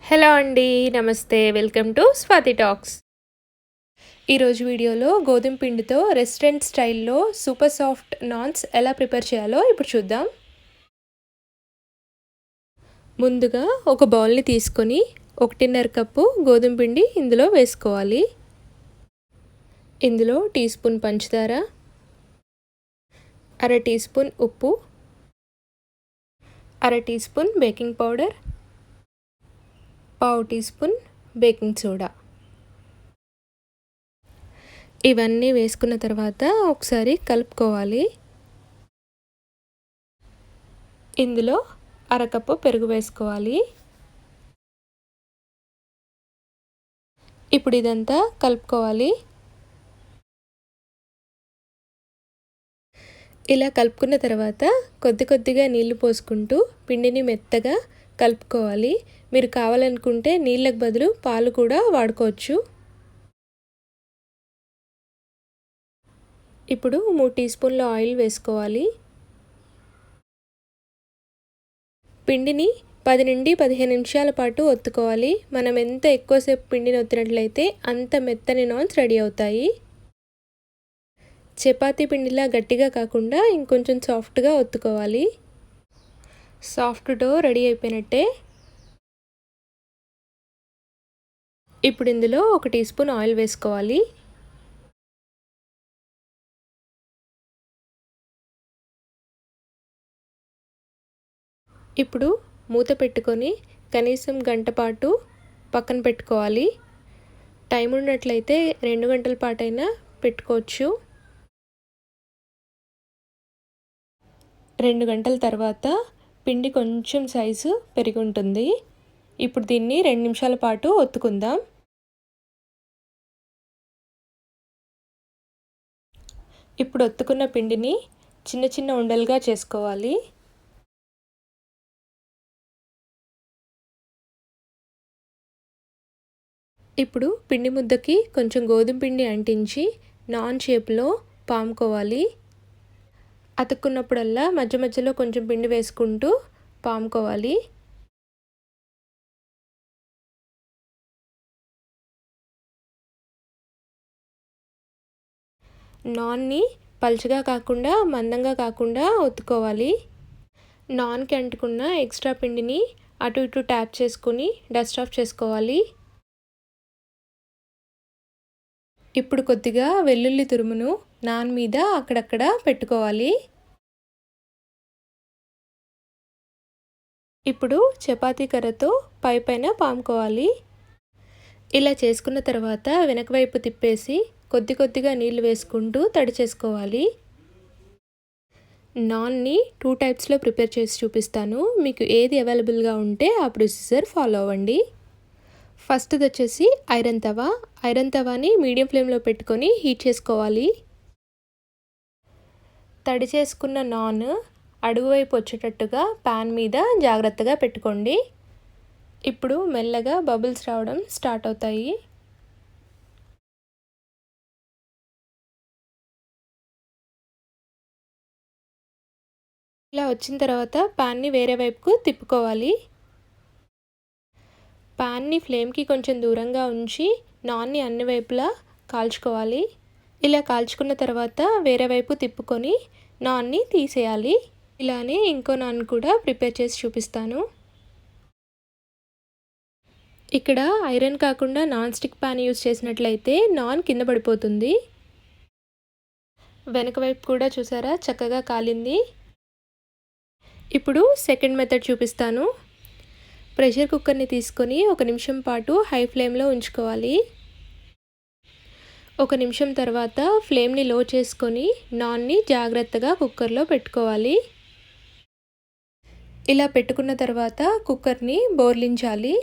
Hello అండి, నమస్తే. Welcome to Swathi talks. ఈరోజు వీడియోలో గోధుమ పిండితో రెస్టారెంట్ స్టైల్లో సూపర్ సాఫ్ట్ నాన్స్ ఎలా ప్రిపేర్ చేయాలో ఇప్పుడు చూద్దాం. ముందుగా ఒక బౌల్ని తీసుకొని 1.5 కప్పు గోధుమ పిండి ఇందులో వేసుకోవాలి. ఇందులో టీ స్పూన్ పంచదార, అర టీ స్పూన్ ఉప్పు, అర టీ స్పూన్ బేకింగ్ పౌడర్, పావు టీ స్పూన్ బేకింగ్ సోడా. ఇవన్నీ వేసుకున్న తర్వాత ఒకసారి కలుపుకోవాలి. ఇందులో అరకప్పు పెరుగు వేసుకోవాలి. ఇప్పుడు ఇదంతా కలుపుకోవాలి. ఇలా కలుపుకున్న తర్వాత కొద్దిగా నీళ్లు పోసుకుంటూ పిండిని మెత్తగా కలుపుకోవాలి. మీరు కావాలనుకుంటే నీళ్ళకు బదులు పాలు కూడా వాడుకోవచ్చు. ఇప్పుడు 3 టీ స్పూన్ల ఆయిల్ వేసుకోవాలి. పిండిని 10 నుండి 15 నిమిషాల పాటు ఒత్తుకోవాలి. మనం ఎంత ఎక్కువసేపు పిండిని ఒత్తినట్లయితే అంత మెత్తని నాన్స్ రెడీ అవుతాయి. చపాతీ పిండిలా గట్టిగా కాకుండా ఇంకొంచెం సాఫ్ట్గా ఒత్తుకోవాలి. సాఫ్ట్ డో రెడీ అయిపోయినట్టే. ఇప్పుడు ఇందులో 1 టీ స్పూన్ ఆయిల్ వేసుకోవాలి. ఇప్పుడు మూత పెట్టుకొని కనీసం గంట పాటు పక్కన పెట్టుకోవాలి. టైం ఉన్నట్లయితే 2 గంటల పాటైనా పెట్టుకోవచ్చు. 2 గంటల తర్వాత పిండి కొంచెం సైజు పెరిగి ఉంటుంది. ఇప్పుడు దీన్ని 2 నిమిషాల పాటు ఒత్తుకుందాం. ఇప్పుడు ఒత్తుకున్న పిండిని చిన్న చిన్న ఉండలుగా చేసుకోవాలి. ఇప్పుడు పిండి ముద్దకి కొంచెం గోధుమ పిండి అంటించి నాన్ షేప్లో పాముకోవాలి. అతుక్కున్నప్పుడల్లా మధ్య మధ్యలో కొంచెం పిండి వేసుకుంటూ పాముకోవాలి. నాన్ని పలుచగా కాకుండా మందంగా కాకుండా ఒత్తుకోవాలి. నాన్కి అంటుకున్న ఎక్స్ట్రా పిండిని అటు ఇటు ట్యాప్ చేసుకుని డస్ట్ ఆఫ్ చేసుకోవాలి. ఇప్పుడు కొద్దిగా వెల్లుల్లి తురుమును నాన్ మీద అక్కడక్కడ పెట్టుకోవాలి. ఇప్పుడు చపాతీ కర్రతో పైన పాముకోవాలి. ఇలా చేసుకున్న తర్వాత వెనక వైపు తిప్పేసి కొద్దిగా నీళ్లు వేసుకుంటూ తడి చేసుకోవాలి. నాన్ని 2 టైప్స్లో ప్రిపేర్ చేసి చూపిస్తాను. మీకు ఏది అవైలబుల్గా ఉంటే ఆ ప్రొసీజర్ ఫాలో అవ్వండి. ఫస్ట్ది వచ్చేసి ఐరన్ తవాని మీడియం ఫ్లేమ్లో పెట్టుకొని హీట్ చేసుకోవాలి. తడి చేసుకున్న నాన్ అడుగువైపు వచ్చేటట్టుగా ప్యాన్ మీద జాగ్రత్తగా పెట్టుకోండి. ఇప్పుడు మెల్లగా బబుల్స్ రావడం స్టార్ట్ అవుతాయి. ఇలా వచ్చిన తర్వాత ప్యాన్ని వేరే వైపుకు తిప్పుకోవాలి. ప్యాన్ని ఫ్లేమ్కి కొంచెం దూరంగా ఉంచి నాన్ని అన్ని వైపులా కాల్చుకోవాలి. ఇలా కాల్చుకున్న తర్వాత వేరే వైపు తిప్పుకొని నాన్ని తీసేయాలి. ఇలానే ఇంకో నాన్ కూడా ప్రిపేర్ చేసి చూపిస్తాను. ఇక్కడ ఐరన్ కాకుండా నాన్ స్టిక్ ప్యాన్ యూజ్ చేసినట్లయితే నాన్ కింద పడిపోతుంది. వెనక వైపు కూడా చూసారా చక్కగా కాలింది. ఇప్పుడు సెకండ్ మెథడ్ చూపిస్తాను. ప్రెషర్ కుక్కర్ని తీసుకొని 1 నిమిషం పాటు హై ఫ్లేమ్లో ఉంచుకోవాలి. 1 నిమిషం తర్వాత ఫ్లేమ్ని లో చేసుకొని నాన్ని జాగ్రత్తగా కుక్కర్లో పెట్టుకోవాలి. ఇలా పెట్టుకున్న తర్వాత కుక్కర్ని బోర్లించాలి.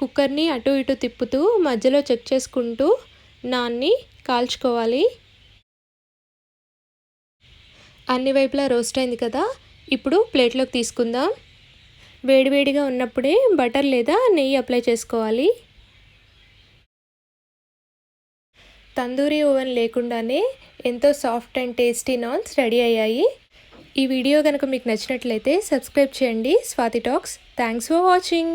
కుక్కర్ని అటు ఇటు తిప్పుతూ మధ్యలో చెక్ చేసుకుంటూ నాన్ని కాల్చుకోవాలి. అన్ని వైపులా రోస్ట్ అయింది కదా. ఇప్పుడు ప్లేట్లోకి తీసుకుందాం. వేడివేడిగా ఉన్నప్పుడే బటర్ లేదా నెయ్యి అప్లై చేసుకోవాలి. తందూరి ఓవెన్ లేకుండానే ఎంతో soft and tasty naans ready అయ్యాయి. ఈ వీడియో కనుక మీకు నచ్చినట్లయితే సబ్స్క్రైబ్ చేయండి Swathi talks. Thanks for watching.